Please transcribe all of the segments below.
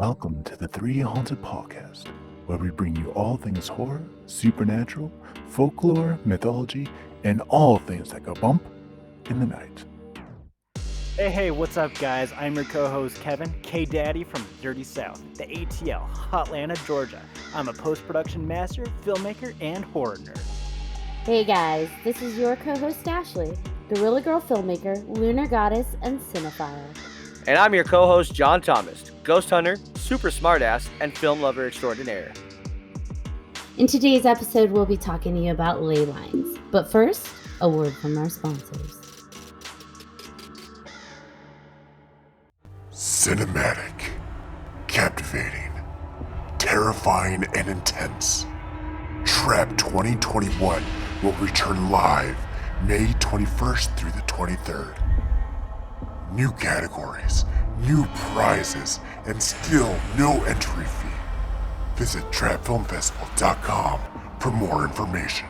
Welcome to the 3Haunted podcast, where we bring you all things horror, supernatural, folklore, mythology, and all things that go bump in the night. Hey, what's up, guys? I'm your co-host, Kevin, K-Daddy from Dirty South, the ATL, Hotlanta, Georgia. I'm a post-production master, filmmaker, and horror nerd. Hey guys, this is your co-host Ashley, Gorilla Girl filmmaker, lunar goddess, and cinephile. And I'm your co-host, John Thomas, ghost hunter, super smartass, and film lover extraordinaire. In today's episode, we'll be talking to you about Ley Lines. But first, a word from our sponsors. Cinematic, captivating, terrifying, and intense. Trap 2021 will return live May 21st through the 23rd. New categories, new prizes, and still no entry fee. Visit trapfilmfestival.com for more information.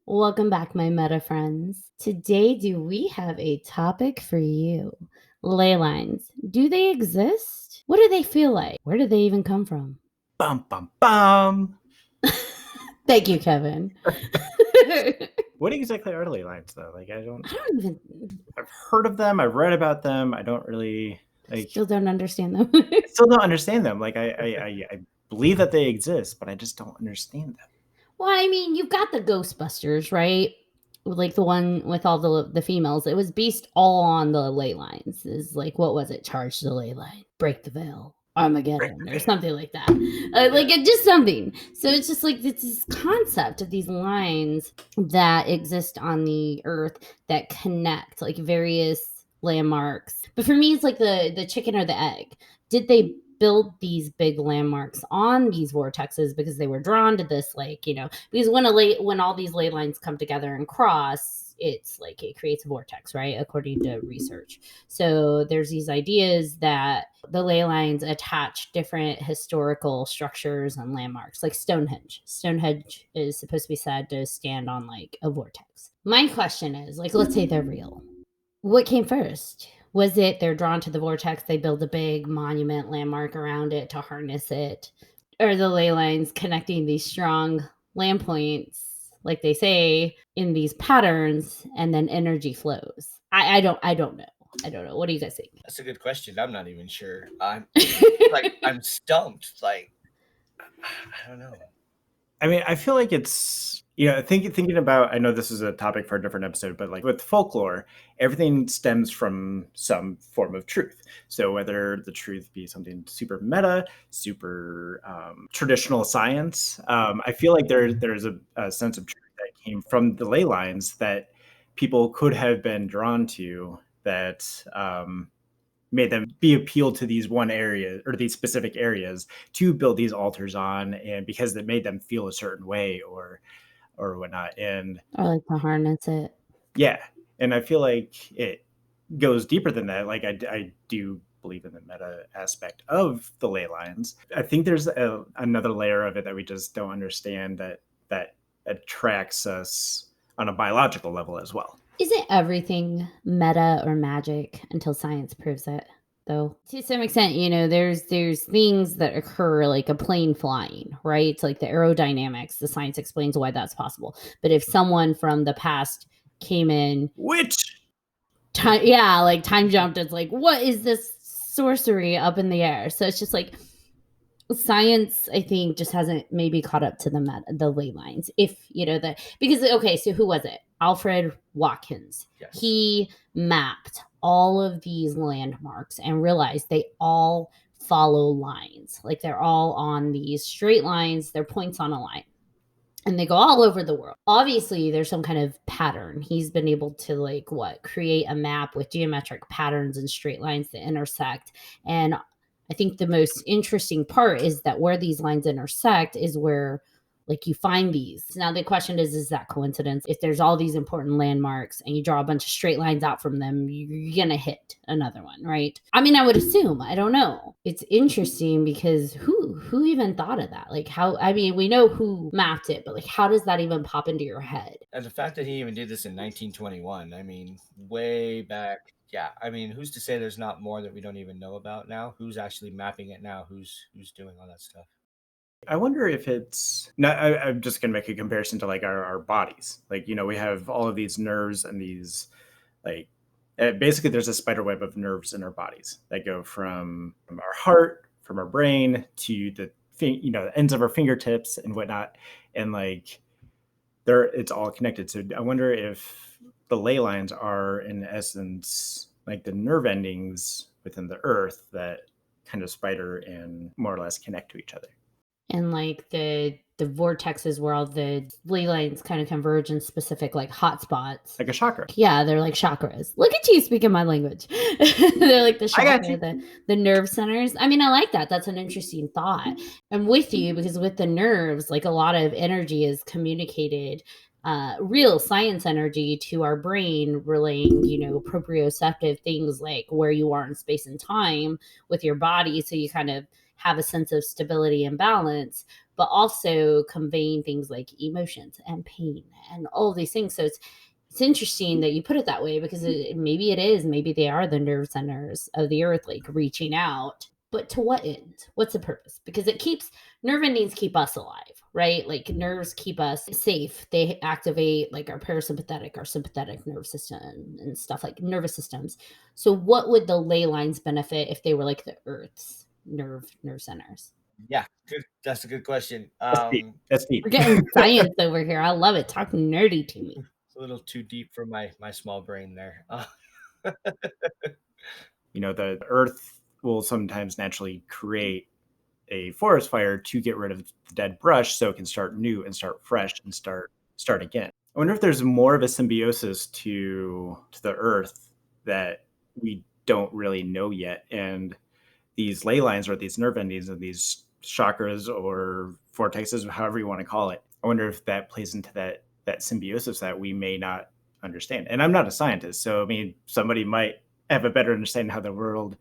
Welcome back, my meta friends. Today, do we have a topic for you? Ley lines. Do they exist? What do they feel like? Where do they even come from? Bum, bum, bum! Thank you, Kevin. What exactly are ley lines, though? Like, I don't even... I've heard of them, I've read about them, I don't really... Still don't understand them. I still don't understand them. Like, I believe that they exist, but I just don't understand them. Well, I mean, you've got the Ghostbusters, right? Like the one with all the females. It was based all on the ley lines. Is like, what was it? Charge the ley line, break the veil, Armageddon, or something like that. Like it just something. So it's just like it's this concept of these lines that exist on the earth that connect like various landmarks. But for me, it's like the chicken or the egg. Did they build these big landmarks on these vortexes because they were drawn to this, like, you know, because when all these ley lines come together and cross, it's like it creates a vortex, right? According to research. So there's these ideas that the ley lines attach different historical structures and landmarks, like Stonehenge. Stonehenge is supposed to be said to stand on like a vortex. My question is, like, let's say they're real. What came first? Was it they're drawn to the vortex, they build a big monument landmark around it to harness it? Or the ley lines connecting these strong land points, like they say, in these patterns, and then energy flows? I don't know. I don't know. What do you guys think? That's a good question. I'm not even sure. I'm stumped. Like, I don't know. I mean, I feel like it's, you know, thinking about, I know this is a topic for a different episode, but like with folklore, everything stems from some form of truth. So whether the truth be something super meta, super traditional science, I feel like there's a sense of truth that came from the ley lines that people could have been drawn to that made them be appealed to these one area or these specific areas to build these altars on, and because it made them feel a certain way or whatnot. And or like to harness it. Yeah. And I feel like it goes deeper than that. Like I do believe in the meta aspect of the ley lines. I think there's another layer of it that we just don't understand that attracts us on a biological level as well. Isn't everything meta or magic until science proves it, though? To some extent, you know, there's things that occur like a plane flying, right? It's like the aerodynamics, the science explains why that's possible. But if someone from the past came in... time jumped, it's like, what is this sorcery up in the air? So it's just like... science, I think, just hasn't maybe caught up to the ley lines. If you know that, because okay, so who was it? Alfred Watkins. Yes. He mapped all of these landmarks and realized they all follow lines. Like they're all on these straight lines. They're points on a line. And they go all over the world. Obviously, there's some kind of pattern. He's been able to create a map with geometric patterns and straight lines that intersect. And I think the most interesting part is that where these lines intersect is where like you find these. Now the question is that coincidence? If there's all these important landmarks and you draw a bunch of straight lines out from them, you're going to hit another one, right? I mean, I would assume. I don't know. It's interesting because who even thought of that? Like how, I mean, we know who mapped it, but like how does that even pop into your head? And the fact that he even did this in 1921, I mean, way back yeah, I mean, who's to say there's not more that we don't even know about now? Who's actually mapping it now? Who's doing all that stuff? I wonder if it's not. I'm just going to make a comparison to like our bodies. Like, we have all of these nerves and these like basically there's a spider web of nerves in our bodies that go from our heart, from our brain to the the ends of our fingertips and whatnot, and like it's all connected. So I wonder if the ley lines are in essence like the nerve endings within the earth that kind of spider and more or less connect to each other. And like the vortexes where all the ley lines kind of converge in specific like hotspots. Like a chakra. Yeah, they're like chakras. Look at you speaking my language. They're like the I got chakra, you. the nerve centers. I mean, I like that. That's an interesting thought. I'm with you because with the nerves, like a lot of energy is communicated, real science energy to our brain, relaying, proprioceptive things like where you are in space and time with your body. So you kind of have a sense of stability and balance, but also conveying things like emotions and pain and all of these things. So it's interesting that you put it that way because maybe they are the nerve centers of the earth, like reaching out. But to what end? What's the purpose? Because nerve endings keep us alive, right? Like nerves keep us safe. They activate like our parasympathetic, our sympathetic nerve system and stuff like nervous systems. So what would the ley lines benefit if they were like the earth's nerve centers? Yeah, good. That's a good question. That's deep. We're getting science over here. I love it. Talk nerdy to me. It's a little too deep for my small brain there. The earth will sometimes naturally create a forest fire to get rid of the dead brush so it can start new and start fresh and start again. I wonder if there's more of a symbiosis to the earth that we don't really know yet. And these ley lines or these nerve endings and these chakras or vortexes, however you want to call it, I wonder if that plays into that symbiosis that we may not understand. And I'm not a scientist, so I mean, somebody might have a better understanding how the world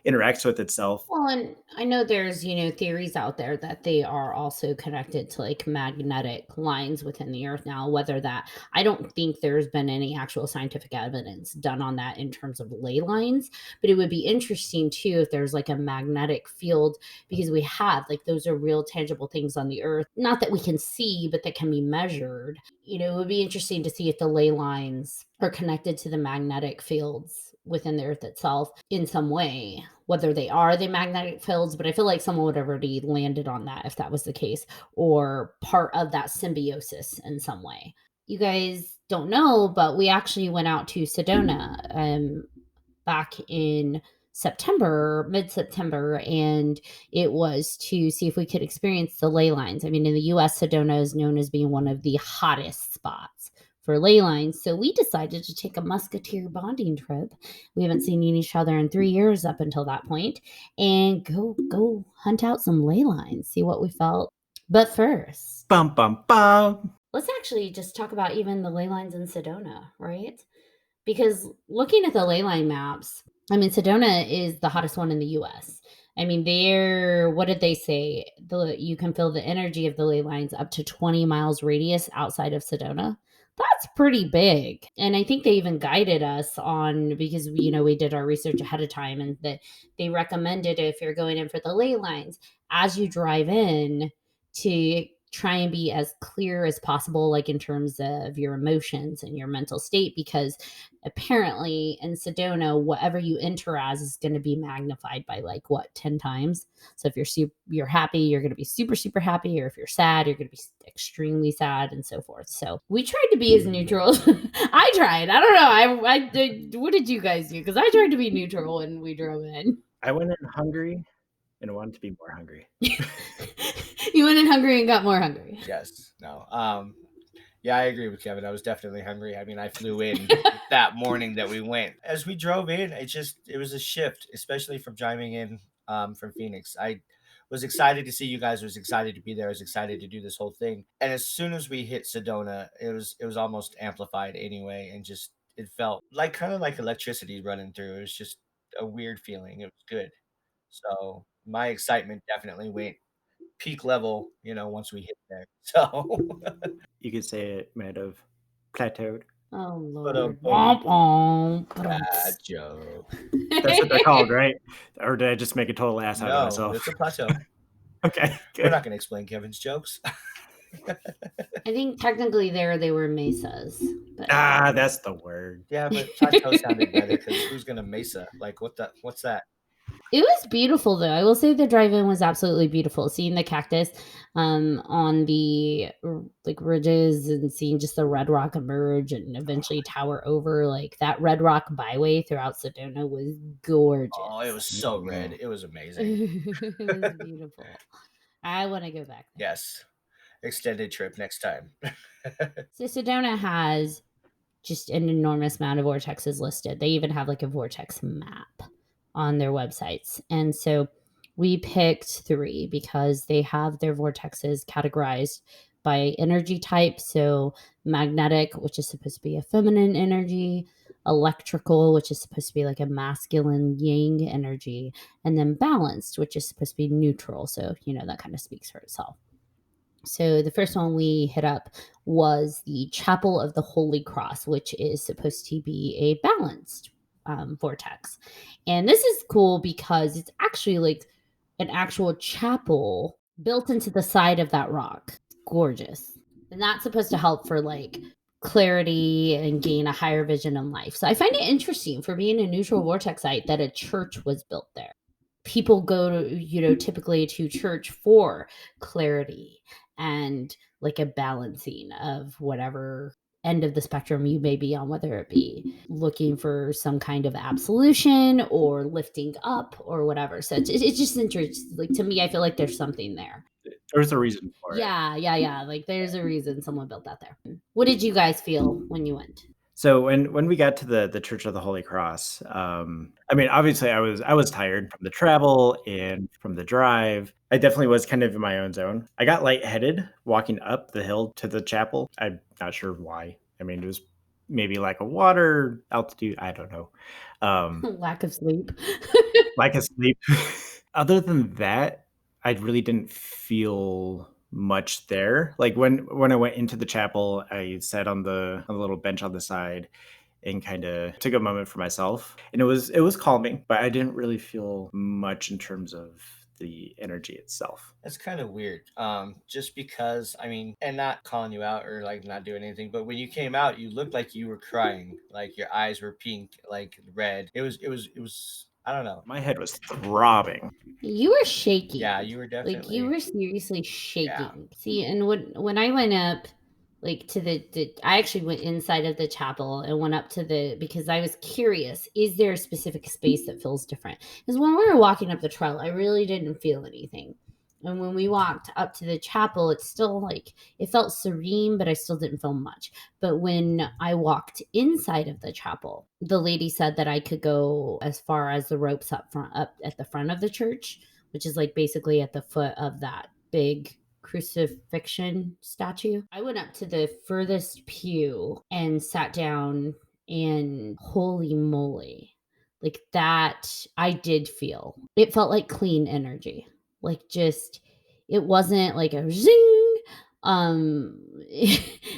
interacts with itself. Well, and I know there's, theories out there that they are also connected to like magnetic lines within the earth now, I don't think there's been any actual scientific evidence done on that in terms of ley lines, but it would be interesting too if there's like a magnetic field because we have like those are real tangible things on the earth, not that we can see, but that can be measured. It would be interesting to see if the ley lines are connected to the magnetic fields within the earth itself in some way, whether they are the magnetic fields, but I feel like someone would have already landed on that if that was the case, or part of that symbiosis in some way. You guys don't know, but we actually went out to Sedona back in mid-September, and it was to see if we could experience the ley lines. I mean, in the US, Sedona is known as being one of the hottest spots for ley lines. So we decided to take a musketeer bonding trip. We haven't seen each other in 3 years up until that point, and go hunt out some ley lines, see what we felt. But first, Bum bum bum. let's actually just talk about even the ley lines in Sedona, right? Because looking at the ley line maps, I mean, Sedona is the hottest one in the US. I mean, what did they say? You can feel the energy of the ley lines up to 20 miles radius outside of Sedona. That's pretty big. And I think they even guided us on, because we did our research ahead of time, and that they recommended if you're going in for the ley lines, as you drive in, to try and be as clear as possible, like in terms of your emotions and your mental state, because apparently in Sedona, whatever you enter as is going to be magnified by 10 times. So if you're happy, you're going to be super, super happy. Or if you're sad, you're going to be extremely sad, and so forth. So we tried to be as neutral. I tried. I don't know. I did. What did you guys do? Because I tried to be neutral when we drove in. I went in hungry and wanted to be more hungry. You went in hungry and got more hungry. Yes. No. Yeah, I agree with Kevin. I was definitely hungry. I mean, I flew in that morning that we went. As we drove in, it was a shift, especially from driving in from Phoenix. I was excited to see you guys, was excited to be there, was excited to do this whole thing. And as soon as we hit Sedona, it was almost amplified anyway, and just it felt like kind of like electricity running through. It was just a weird feeling. It was good. So my excitement definitely went peak level, once we hit there. So You could say it might have plateaued. Oh But, Lord. Womp womp. Bad joke. That's what they're called, right? Or did I just make a total ass out of No, myself? it's a plateau. Okay, We're good. not going to explain Kevin's jokes. I think technically they were mesas. But That's the word. Yeah, but plateau sounded better because who's going to mesa? Like, what's that? it was beautiful though. I will say the drive-in was absolutely beautiful. Seeing the cactus on the like ridges and seeing just the red rock emerge and eventually tower over, like that red rock byway throughout Sedona was gorgeous. Oh, it was so red. It was amazing. It was beautiful. I want to go back there. Yes. Extended trip next time. So Sedona has just an enormous amount of vortexes listed. They even have like a vortex map on their websites. And so we picked 3 because they have their vortexes categorized by energy type. So magnetic, which is supposed to be a feminine energy, electrical, which is supposed to be like a masculine yang energy, and then balanced, which is supposed to be neutral. So, that kind of speaks for itself. So the first one we hit up was the Chapel of the Holy Cross, which is supposed to be a balanced vortex. And this is cool because it's actually like an actual chapel built into the side of that rock. Gorgeous. And that's supposed to help for like clarity and gain a higher vision in life. So I find it interesting for being a neutral vortex site that a church was built there. People go to, typically to church for clarity and like a balancing of whatever end of the spectrum you may be on, whether it be looking for some kind of absolution or lifting up or whatever. So it's just interesting. Like to me, I feel like there's something there. There's a reason for it. Yeah. Like there's a reason someone built that there. What did you guys feel when you went? So when we got to the Church of the Holy Cross, I mean, obviously I was tired from the travel and from the drive. I definitely was kind of in my own zone. I got lightheaded walking up the hill to the chapel. I'm not sure why. I mean, it was maybe lack of water, altitude. I don't know. Lack of sleep. Lack of sleep. Other than that, I really didn't feel much there. Like when I went into the chapel, I sat on the little bench on the side and kind of took a moment for myself, and it was calming, but I didn't really feel much in terms of the energy itself. That's kind of weird. Just because, I mean, and not calling you out or like not doing anything, but when you came out, you looked like you were crying, like your eyes were pink, like red. It was. I don't know. My head was throbbing. You were shaking. Yeah, you were definitely. Like you were seriously shaking. Yeah. See, and when I went up, like to I actually went inside of the chapel and went up to because I was curious, is there a specific space that feels different? Because when we were walking up the trail, I really didn't feel anything. And when we walked up to the chapel, it's still like, it felt serene, but I still didn't feel much. But when I walked inside of the chapel, the lady said that I could go as far as the ropes up at the front of the church, which is like basically at the foot of that big crucifixion statue. I went up to the furthest pew and sat down, and holy moly, like that, I did feel. It felt like clean energy. Like just, it wasn't like a zing. I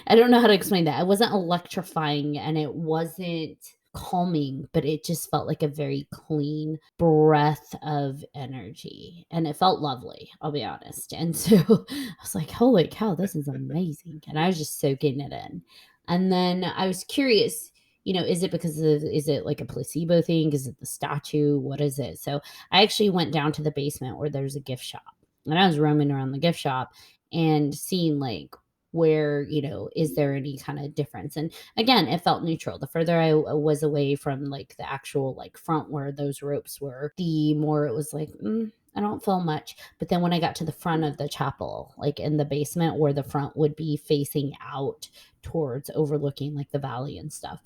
don't know how to explain that. It wasn't electrifying and it wasn't calming, but it just felt like a very clean breath of energy, and it felt lovely, I'll be honest. And so I was like, holy cow, this is amazing. And I was just soaking it in. And then I was curious, is it is it like a placebo thing? Is it the statue? What is it? So I actually went down to the basement where there's a gift shop, and I was roaming around the gift shop and seeing like where, is there any kind of difference? And again, it felt neutral. The further I was away from like the actual like front where those ropes were, the more it was like, I don't feel much. But then when I got to the front of the chapel, like in the basement where the front would be facing out towards overlooking like the valley and stuff,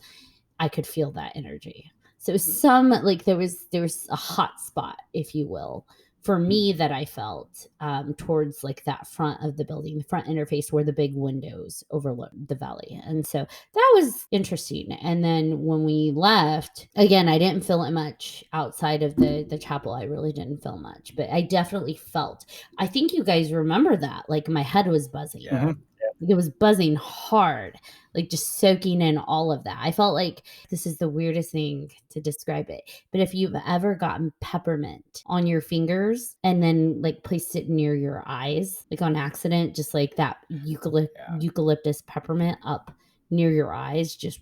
I could feel that energy. So some like there was a hot spot, if you will, for me that I felt towards like that front of the building, the front interface where the big windows overlook the valley. And so that was interesting. And then when we left, again, I didn't feel it much outside of the chapel. I really didn't feel much, but I definitely felt, I think you guys remember that, like my head was buzzing. Yeah. Like, it was buzzing hard, like just soaking in all of that. I felt like this is the weirdest thing to describe it. But if you've ever gotten peppermint on your fingers and then like placed it near your eyes, like on accident, just like that Yeah. eucalyptus peppermint up near your eyes, just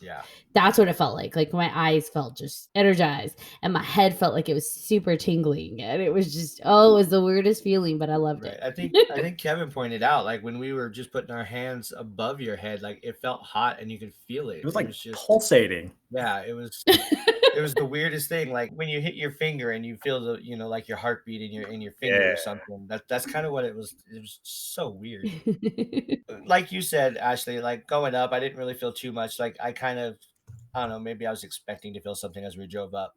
Yeah. that's what it felt like. Like my eyes felt just energized and my head felt like it was super tingling. And it was just, oh, it was the weirdest feeling, but I loved Right. it. I think Kevin pointed out, like when we were just putting our hands above your head, like it felt hot and you could feel it. It was It like was just, pulsating. yeah, it was the weirdest thing. Like when you hit your finger and you feel the, like your heartbeat in your finger Yeah. or something. That's kind of what it was. It was so weird. Like you said, Ashley, like going up, I didn't really feel too much. Like I don't know, maybe I was expecting to feel something as we drove up.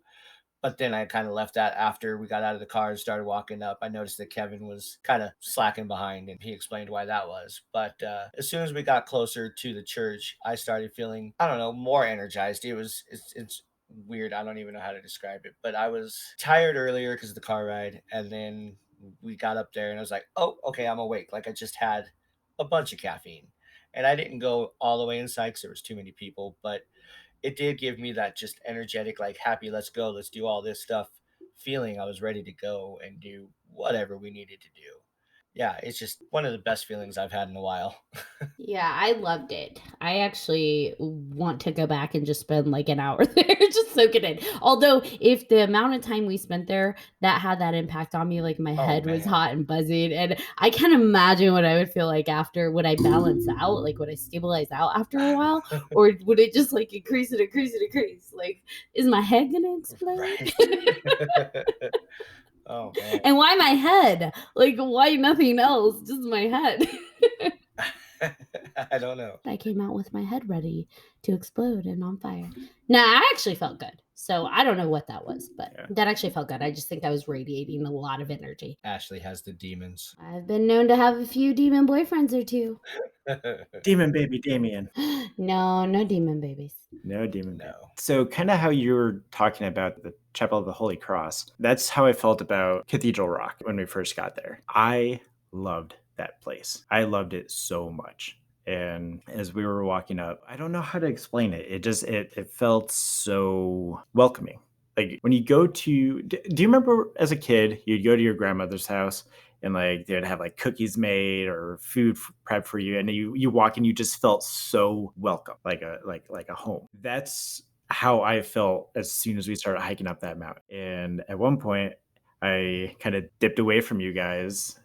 But then I kind of left that after we got out of the car and started walking up. I noticed that Kevin was kind of slacking behind and he explained why that was. But as soon as we got closer to the church, I started feeling, I don't know, more energized. It's weird. I don't even know how to describe it. But I was tired earlier because of the car ride. And then we got up there and I was like, oh, okay, I'm awake. Like I just had a bunch of caffeine. And I didn't go all the way inside because there was too many people. But it did give me that just energetic, like happy, let's go, let's do all this stuff feeling. I was ready to go and do whatever we needed to do. Yeah, it's just one of the best feelings I've had in a while. Yeah, I loved it. I actually want to go back and just spend like an hour there, just soak it in. Although, if the amount of time we spent there, that had that impact on me, like my Oh head was man. hot and buzzing. And I can imagine what I would feel like after, would I balance out? Like, would I stabilize out after a while? Or would it just like increase and increase and increase? Like, is my head gonna explode? Right. Oh man. And why my head? Like, why nothing else? Just my head. I don't know. I came out with my head ready to explode and on fire. No, I actually felt good. So I don't know what that was, but Yeah. that actually felt good. I just think I was radiating a lot of energy. Ashley has the demons. I've been known to have a few demon boyfriends or two. Demon baby Damien. No demon babies. No demon baby. No. So kind of how you were talking about the Chapel of the Holy Cross, that's how I felt about Cathedral Rock when we first got there. I loved that place. I loved it so much. And as we were walking up, I don't know how to explain it. It felt so welcoming. Like when you go to, do you remember as a kid, you'd go to your grandmother's house and like they'd have like cookies made or food prepped for you, and you walk and you just felt so welcome, like a home. That's how I felt as soon as we started hiking up that mountain. And at one point, I kind of dipped away from you guys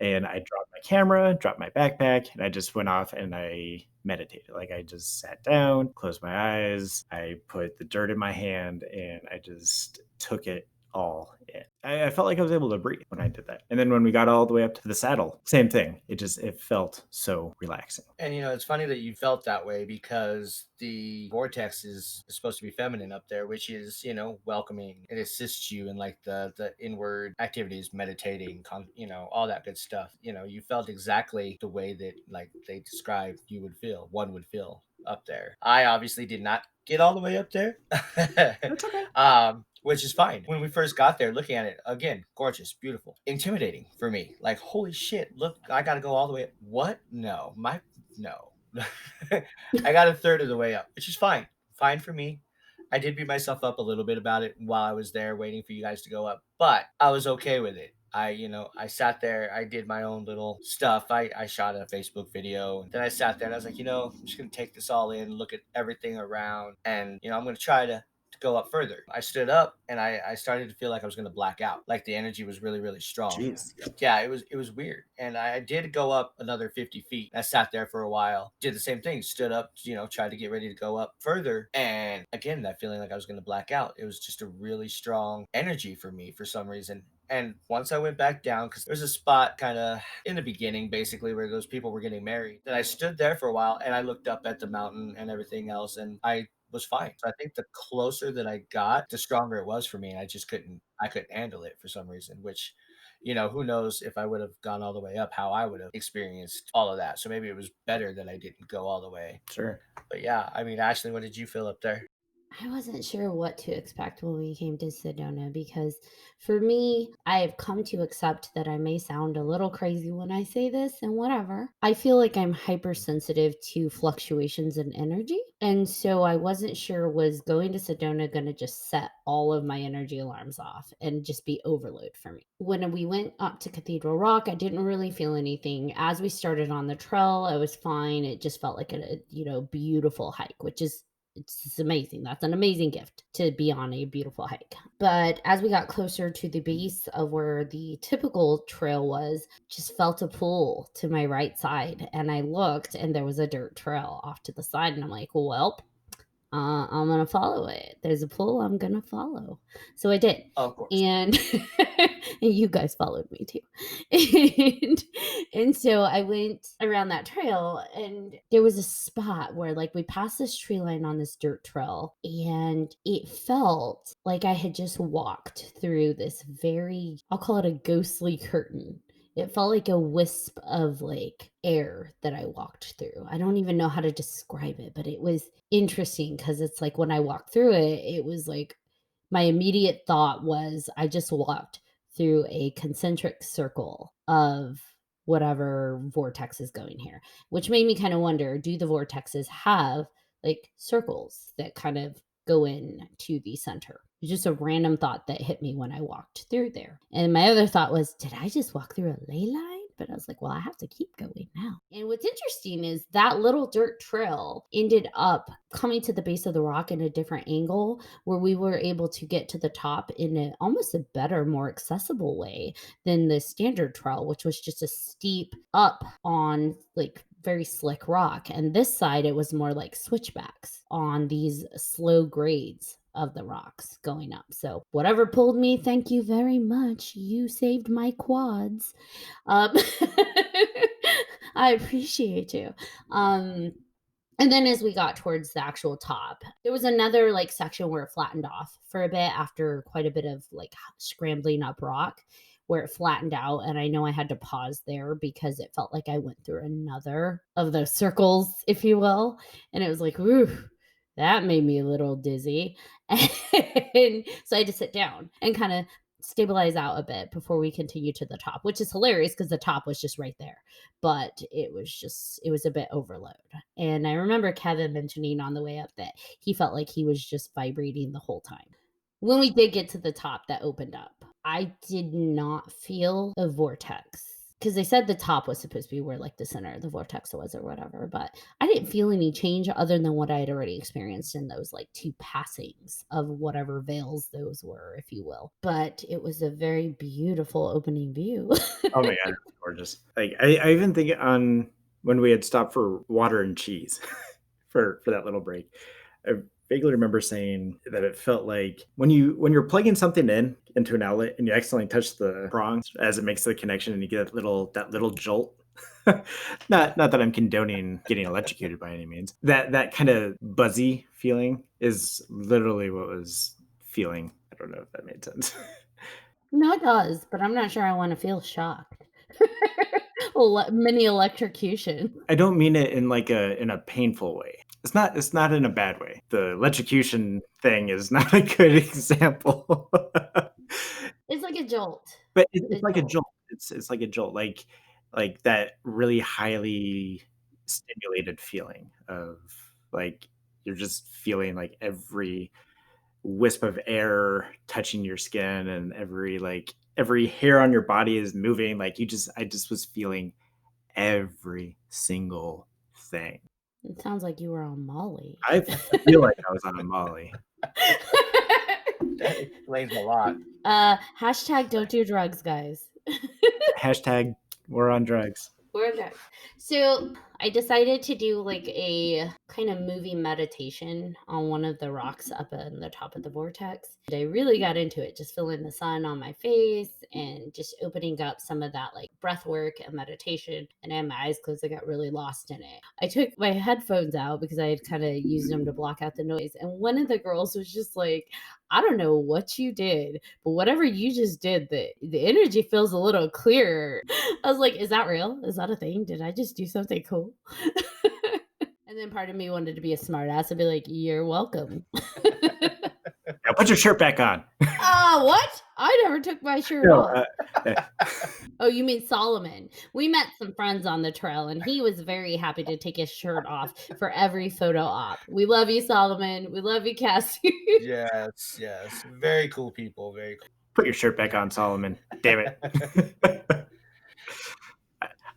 and I dropped my camera, dropped my backpack, and I just went off and I meditated. Like I just sat down, closed my eyes, I put the dirt in my hand, and I just took it all in. I felt like I was able to breathe when I did that. And then when we got all the way up to the saddle, same thing. It felt so relaxing. And it's funny that you felt that way because the vortex is supposed to be feminine up there, which is, welcoming. It assists you in like the inward activities, meditating, all that good stuff. You felt exactly the way that like they described one would feel up there. I obviously did not get all the way up there. That's okay. Which is fine. When we first got there, looking at it, again, gorgeous, beautiful, intimidating for me. Like, holy shit, look, I got to go all the way up. What? No. I got a third of the way up, which is fine. Fine for me. I did beat myself up a little bit about it while I was there waiting for you guys to go up, but I was okay with it. I sat there, I did my own little stuff. I shot a Facebook video. And then I sat there and I was like, I'm just going to take this all in, look at everything around. And, I'm going to try to go up further. I stood up and I started to feel like I was going to black out. Like the energy was really, really strong. Jeez. Yeah, it was weird. And I did go up another 50 feet. I sat there for a while, did the same thing, stood up, tried to get ready to go up further. And again, that feeling like I was going to black out. It was just a really strong energy for me for some reason. And once I went back down, because there's a spot kind of in the beginning, basically, where those people were getting married, that I stood there for a while and I looked up at the mountain and everything else. And I was fine. So I think the closer that I got, the stronger it was for me. And I couldn't handle it for some reason, which, who knows if I would have gone all the way up, how I would have experienced all of that. So maybe it was better that I didn't go all the way. Sure. But yeah, I mean, Ashley, what did you feel up there? I wasn't sure what to expect when we came to Sedona because for me, I have come to accept that I may sound a little crazy when I say this and whatever. I feel like I'm hypersensitive to fluctuations in energy. And so I wasn't sure, was going to Sedona going to just set all of my energy alarms off and just be overload for me. When we went up to Cathedral Rock, I didn't really feel anything. As we started on the trail, I was fine. It just felt like a beautiful hike, which is it's amazing. That's an amazing gift to be on a beautiful hike. But as we got closer to the base of where the typical trail was, just felt a pull to my right side. And I looked and there was a dirt trail off to the side. And I'm like, well, I'm going to follow it. There's a pull, I'm going to follow. So I did. Of course. And and you guys followed me too. And so I went around that trail and there was a spot where like we passed this tree line on this dirt trail and it felt like I had just walked through this very, I'll call it a ghostly curtain. It felt like a wisp of like air that I walked through. I don't even know how to describe it, but it was interesting because it's like when I walked through it, it was like my immediate thought was I just walked through a concentric circle of whatever vortex is going here, which made me kind of wonder, do the vortexes have like circles that kind of go in to the center? It's just a random thought that hit me when I walked through there. And my other thought was, did I just walk through a ley line? But I was like, well, I have to keep going now. And what's interesting is that little dirt trail ended up coming to the base of the rock in a different angle where we were able to get to the top in almost a better, more accessible way than the standard trail, which was just a steep up on like very slick rock. And this side, it was more like switchbacks on these slow grades of the rocks going up. So whatever pulled me, thank you very much. You saved my quads. I appreciate you. And then as we got towards the actual top, there was another like section where it flattened off for a bit after quite a bit of like scrambling up rock where it flattened out. And I know I had to pause there because it felt like I went through another of those circles, if you will. And it was like, ooh, that made me a little dizzy. And so I had to sit down and kind of stabilize out a bit before we continue to the top, which is hilarious because the top was just right there. But it was a bit overload. And I remember Kevin mentioning on the way up that he felt like he was just vibrating the whole time. When we did get to the top that opened up, I did not feel a vortex because they said the top was supposed to be where like the center of the vortex was or whatever, but I didn't feel any change other than what I had already experienced in those like two passings of whatever veils those were, if you will. But it was a very beautiful opening view. Oh my god, it was gorgeous. Like I even think on when we had stopped for water and cheese for that little break. I vaguely remember saying that it felt like when you're plugging something into an outlet and you accidentally touch the prongs as it makes the connection and you get that little jolt. not that I'm condoning getting electrocuted by any means. That kind of buzzy feeling is literally what was feeling. I don't know if that made sense. No, it does, but I'm not sure I want to feel shocked. Mini electrocution. I don't mean it in in a painful way. It's not in a bad way. The electrocution thing is not a good example. It's like a jolt. But it's like a jolt. It's like a jolt, like that really highly stimulated feeling of like you're just feeling like every wisp of air touching your skin and every hair on your body is moving. Like I just was feeling every single thing. It sounds like you were on Mo-Ley. I feel like I was on a Mo-Ley. That explains a lot. Hashtag don't do drugs, guys. Hashtag we're on drugs. We're on drugs. So I decided to do like a kind of movie meditation on one of the rocks up in the top of the vortex. I really got into it, just feeling the sun on my face and just opening up some of that like breath work and meditation. And I had my eyes closed. I got really lost in it. I took my headphones out because I had kind of used them to block out the noise. And one of the girls was just like, I don't know what you did, but whatever you just did, the energy feels a little clearer. I was like, is that real? Is that a thing? Did I just do something cool? And And then part of me wanted to be a smart ass and be like, you're welcome. Now put your shirt back on. Oh, what? I never took my shirt No, off. Oh, you mean Solomon? We met some friends on the trail, and he was very happy to take his shirt off for every photo op. We love you, Solomon. We love you, Cassie. Yes. Very cool people. Very cool. Put your shirt back on, Solomon. Damn it.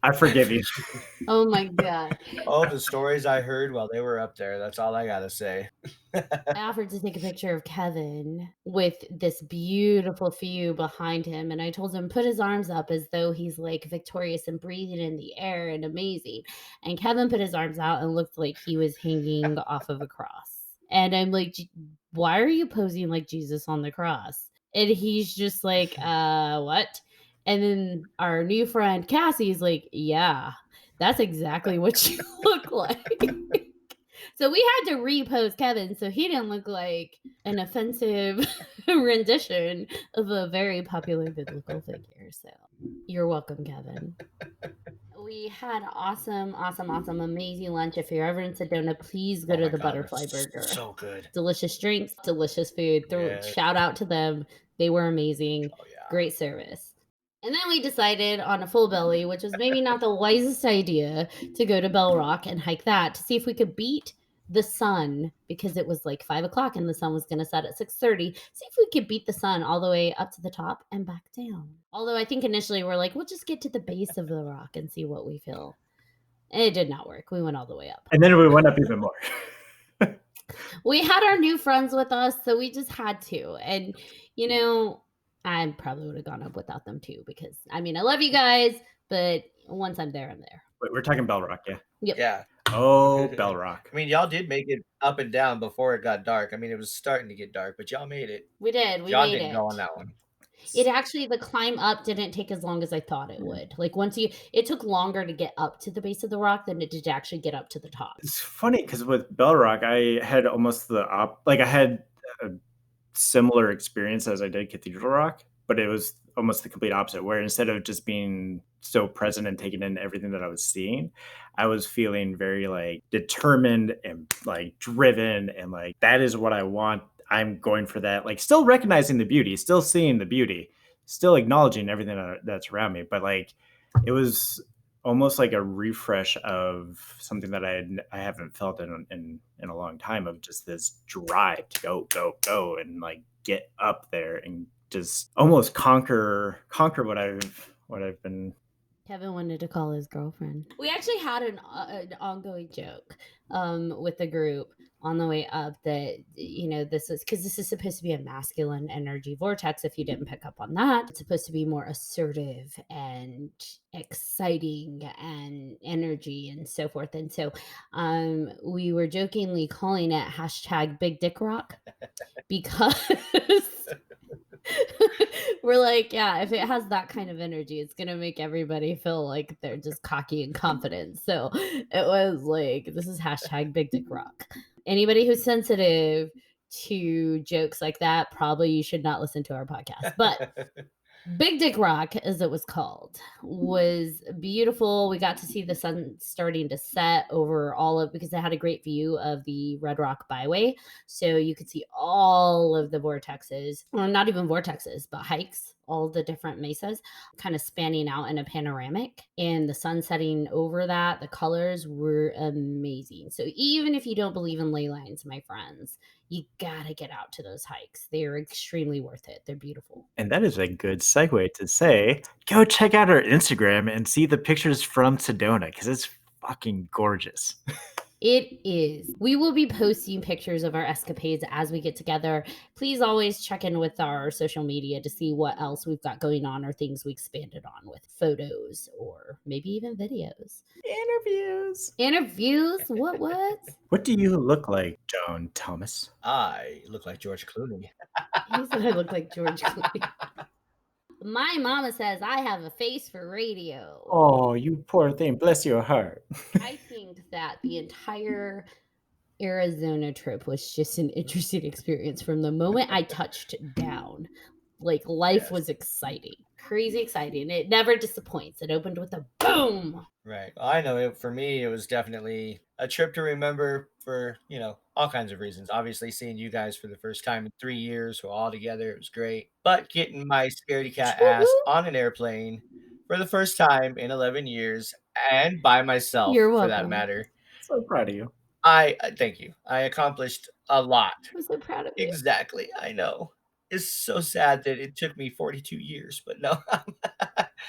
I forgive you. Oh my God. All the stories I heard while they were up there. That's all I gotta say. I offered to take a picture of Kevin with this beautiful view behind him. And I told him, put his arms up as though he's like victorious and breathing in the air and amazing. And Kevin put his arms out and looked like he was hanging off of a cross. And I'm like, why are you posing like Jesus on the cross? And he's just like, what? And then our new friend Cassie's like, yeah, that's exactly what you look like. So we had to repose Kevin so he didn't look like an offensive rendition of a very popular biblical figure. So you're welcome, Kevin. We had awesome, amazing lunch. If you're ever in Sedona, please go to the Butterfly Burger. So good. Delicious drinks, delicious food. Yes. Shout out to them. They were amazing. Oh, yeah. Great service. And then we decided on a full belly, which was maybe not the wisest idea, to go to Bell Rock and hike that to see if we could beat the sun, because it was like 5 o'clock and the sun was going to set at 6:30. See if we could beat the sun all the way up to the top and back down. Although I think initially we're like, we'll just get to the base of the rock and see what we feel. And it did not work. We went all the way up. And then we went up even more. We had our new friends with us, so we just had to. And, you know, I probably would have gone up without them too, because I mean, I love you guys, but once I'm there, I'm there. Wait, we're talking Bell Rock, yeah? Yep. Yeah. Oh, Bell Rock. I mean, y'all did make it up and down before it got dark. I mean, it was starting to get dark, but y'all made it. We did. We John made didn't it. go on that one. It actually, the climb up didn't take as long as I thought it would. Like it took longer to get up to the base of the rock than it did to actually get up to the top. It's funny because with Bell Rock, I had almost I had a similar experience as I did Cathedral Rock, but it was almost the complete opposite, where instead of just being so present and taking in everything that I was seeing, I was feeling very like determined and like driven and like, that is what I want. I'm going for that. Like still recognizing the beauty, still seeing the beauty, still acknowledging everything that's around me. But like, it was almost like a refresh of something that I haven't felt in a long time, of just this drive to go and like get up there and just almost conquer what I've been. Kevin wanted to call his girlfriend. We actually had an ongoing joke with the group on the way up that, you know, this is because this is supposed to be a masculine energy vortex. If you didn't pick up on that, it's supposed to be more assertive and exciting and energy and so forth. And so we were jokingly calling it hashtag Big Dick Rock because we're like, yeah, if it has that kind of energy, it's gonna make everybody feel like they're just cocky and confident. So it was like, this is hashtag Big Dick Rock. Anybody who's sensitive to jokes like that, probably you should not listen to our podcast. But Big Dick Rock, as it was called, was beautiful. We got to see the sun starting to set over because it had a great view of the Red Rock Byway. So you could see all of the vortexes, or not even vortexes, but hikes, all the different mesas kind of spanning out in a panoramic, and the sun setting over that. The colors were amazing. So even if you don't believe in ley lines, my friends, you gotta get out to those hikes. They're extremely worth it. They're beautiful. And that is a good segue to say, go check out our Instagram and see the pictures from Sedona, because it's fucking gorgeous. It is. We will be posting pictures of our escapades as we get together. Please always check in with our social media to see what else we've got going on, or things we expanded on with photos or maybe even videos. Interviews? What? What do you look like, Joan Thomas? I look like George Clooney. He said I look like George Clooney. My mama says I have a face for radio. Oh, you poor thing. Bless your heart. I think that the entire Arizona trip was just an interesting experience from the moment I touched down. Like, life was exciting. crazy exciting. It never disappoints. It opened with a boom. Right. Well, I know for me, it was definitely a trip to remember for, all kinds of reasons. Obviously, seeing you guys for the first time in 3 years, we're all together, it was great. But getting my scaredy cat ass Woo-hoo. on an airplane for the first time in 11 years and by myself, You're for that welcome. matter. So proud of you. I thank you. I accomplished a lot. I'm so proud of you. Exactly. I know. It's so sad that it took me 42 years, but no.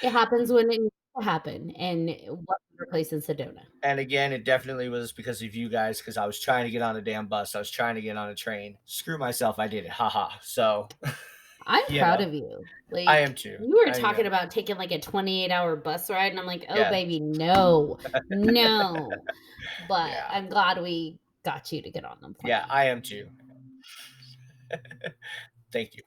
It happens when it needs to happen. And what better place in Sedona? And again, it definitely was because of you guys, because I was trying to get on a damn bus. I was trying to get on a train. Screw myself, I did it. Haha. So I'm you proud know, of you. Like, I am too. you were I talking am. about taking like a 28-hour bus ride, and I'm like, oh, Yeah. baby, no. But Yeah. I'm glad we got you to get on the plane. Yeah, I am too. Thank you.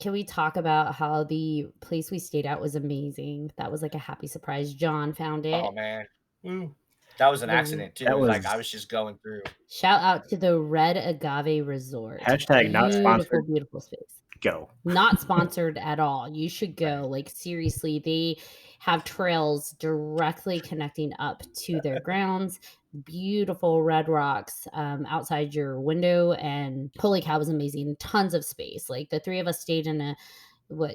Can we talk about how the place we stayed at was amazing? That was like a happy surprise. John found it. Oh man. Woo. That was an Very- accident too. That It was like was- I was just going through. Shout out to the Red Agave Resort. Hashtag not Beautiful, sponsored. beautiful space. Go. Not sponsored at all. You should go. Right. Like, seriously, they have trails directly connecting up to their grounds. Beautiful red rocks outside your window, and holy cow, it was amazing. Tons of space. Like, the three of us stayed in a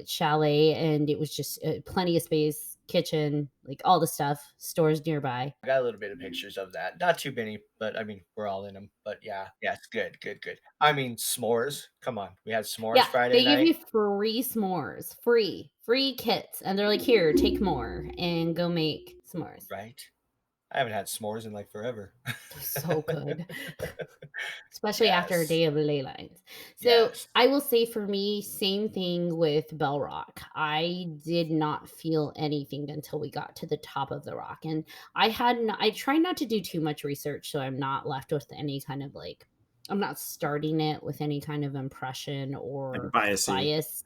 chalet, and it was just plenty of space, kitchen, like all the stuff, stores nearby. I got a little bit of pictures of that. Not too many, but I mean, we're all in them. But yeah, it's good. I mean, s'mores. Come on, we had s'mores Yeah, Friday they night. give you free s'mores, free kits, and they're like, here, take more and go make s'mores. Right. I haven't had s'mores in like forever. So good. Especially after a Yes. day of Ley Lines. So Yes. I will say for me, same thing with Bell Rock. I did not feel anything until we got to the top of the rock. And I try not to do too much research, so I'm not left with any kind of like, I'm not starting it with any kind of impression or bias.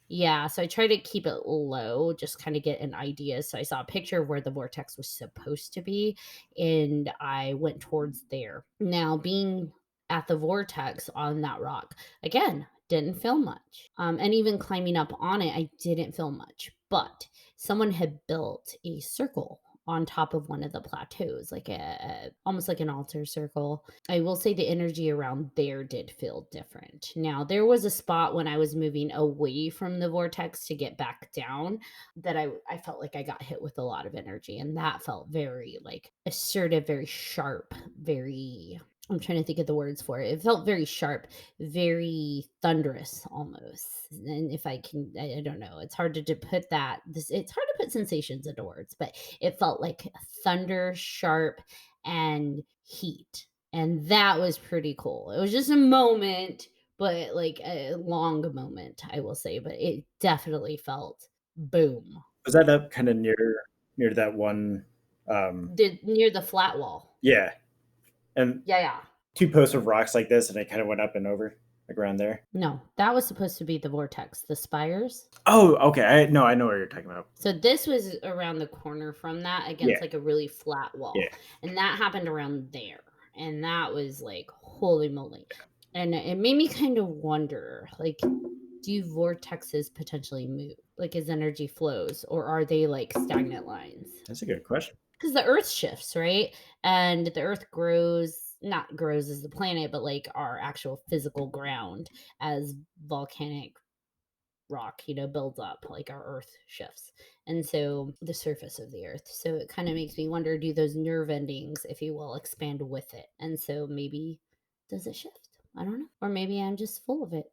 Yeah, so I try to keep it low, just kind of get an idea. So I saw a picture of where the vortex was supposed to be, and I went towards there. Now, being at the vortex on that rock, again, didn't feel much. And even climbing up on it, I didn't feel much. But someone had built a circle on top of one of the plateaus, like almost like an altar circle. I will say the energy around there did feel different. Now, there was a spot when I was moving away from the vortex to get back down that I felt like I got hit with a lot of energy, and that felt very like assertive, very sharp, very, I'm trying to think of the words for it. It felt very sharp, very thunderous almost. And if I can, I don't know. It's hard to put that. It's hard to put sensations into words, but it felt like thunder, sharp, and heat. And that was pretty cool. It was just a moment, but like a long moment, I will say. But it definitely felt boom. Was that up kind of near that one? Near the flat wall. Yeah. And Yeah. 2 posts of rocks like this, and it kind of went up and over, like around there. No, that was supposed to be the vortex, the spires. Oh, okay. I know what you're talking about. So this was around the corner from that against Yeah. like a really flat wall. Yeah. And that happened around there. And that was like, holy moly. And it made me kind of wonder, like, do vortexes potentially move? Like, as energy flows, or are they like stagnant lines? That's a good question. Because the earth shifts, right? And the earth not grows as the planet, but like our actual physical ground as volcanic rock, builds up, like our earth shifts. And so the surface of the earth. So it kind of makes me wonder, do those nerve endings, if you will, expand with it? And so maybe does it shift? I don't know. Or maybe I'm just full of it.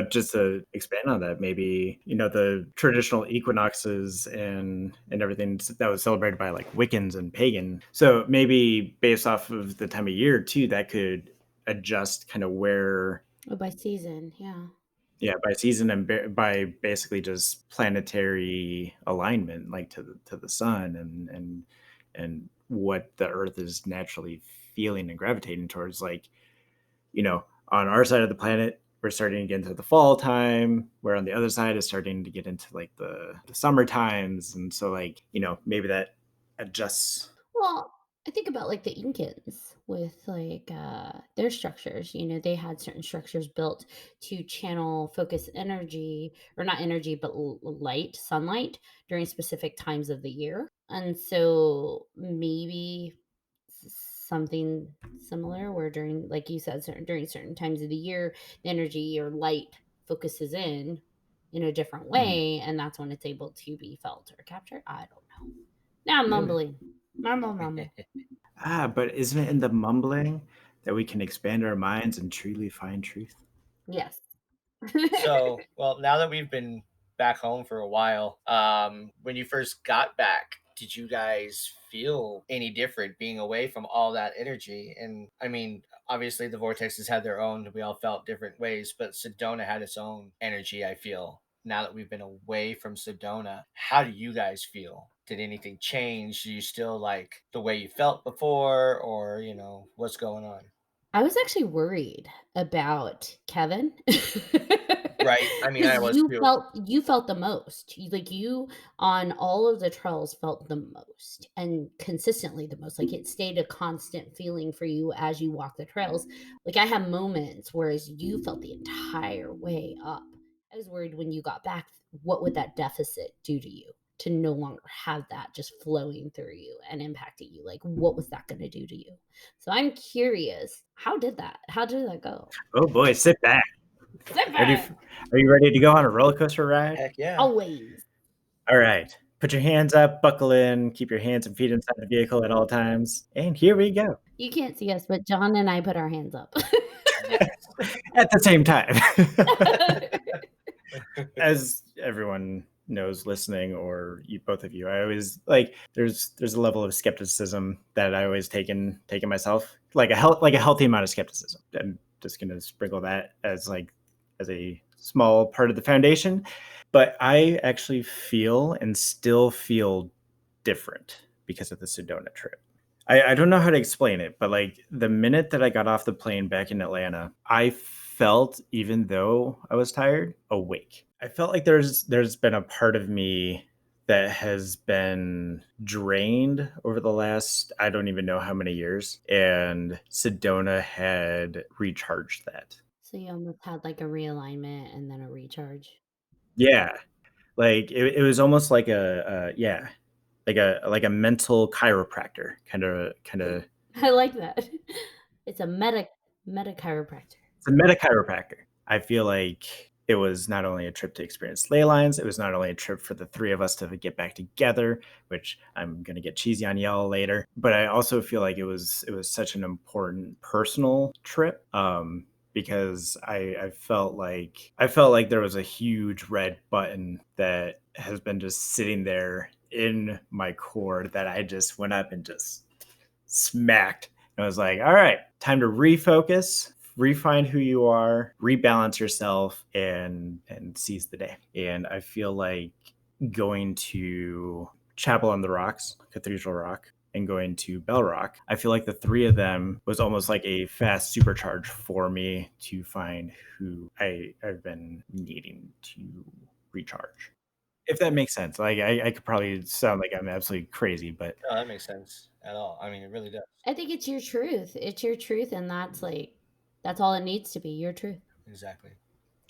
Just to expand on that, maybe, the traditional equinoxes and everything that was celebrated by like Wiccans and pagan. So maybe based off of the time of year too, that could adjust kind of where. Oh, by season. Yeah. Yeah, by season and by basically just planetary alignment, like to the sun and what the Earth is naturally feeling and gravitating towards. Like, on our side of the planet, we're starting to get into the fall time, where on the other side is starting to get into like the summer times. And so like, maybe that adjusts. Well, I think about like the Incans with like their structures. They had certain structures built to channel focus energy, or not energy, but light, sunlight during specific times of the year. And so maybe something similar where during, like you said, during certain times of the year, the energy or light focuses in a different Mhm. way, and that's when it's able to be felt or captured. I don't know. Now I'm Yeah. mumbling. Mumble. But isn't it in the mumbling that we can expand our minds and truly find truth? Yes. So, well, now that we've been back home for a while, when you first got back, did you guys feel any different being away from all that energy? And I mean, obviously the vortexes had their own, we all felt different ways, but Sedona had its own energy, I feel. Now that we've been away from Sedona, how do you guys feel? Did anything change? Do you still like the way you felt before, or, what's going on? I was actually worried about Kevin Right. I mean, I because was too. you felt the most. You on all of the trails felt the most and consistently the most. Like it stayed a constant feeling for you as you walk the trails. Like I have moments whereas you felt the entire way up. I was worried when you got back, what would that deficit do to you? To no longer have that just flowing through you and impacting you. Like what was that going to do to you? So I'm curious, how did that go? Oh boy, sit back. Sit Ready? back. Are you ready to go on a roller coaster ride? Heck yeah. Always. All right. Put your hands up, buckle in, keep your hands and feet inside the vehicle at all times. And here we go. You can't see us, but John and I put our hands up. Yes. At the same time. As everyone knows listening, or both of you, I always like there's a level of skepticism that I always take in myself, like a healthy amount of skepticism. I'm just gonna sprinkle that as a small part of the foundation. But I actually feel and still feel different because of the Sedona trip. I don't know how to explain it, but like the minute that I got off the plane back in Atlanta, I felt, even though I was tired, awake. I felt like there's been a part of me that has been drained over the last, I don't even know how many years, and Sedona had recharged that. So you almost had like a realignment and then a recharge. Yeah, like it was almost like like a mental chiropractor kind of. I like that. It's a meta chiropractor. It's a meta chiropractor. I feel like it was not only a trip to experience Ley Lines, it was not only a trip for the three of us to get back together, which I'm gonna get cheesy on y'all later. But I also feel like it was such an important personal trip. Because I felt like there was a huge red button that has been just sitting there in my core that I just went up and just smacked. And I was like, all right, time to refocus, refine who you are, rebalance yourself, and seize the day. And I feel like going to Chapel on the Rocks, Cathedral Rock, and going to Bell Rock, I feel like the three of them was almost like a fast supercharge for me to find who I've been needing to recharge. If that makes sense. Like I could probably sound like I'm absolutely crazy, but No, that makes sense at all. I mean, it really does. I think it's your truth. It's your truth, and that's all it needs to be, your truth. Exactly.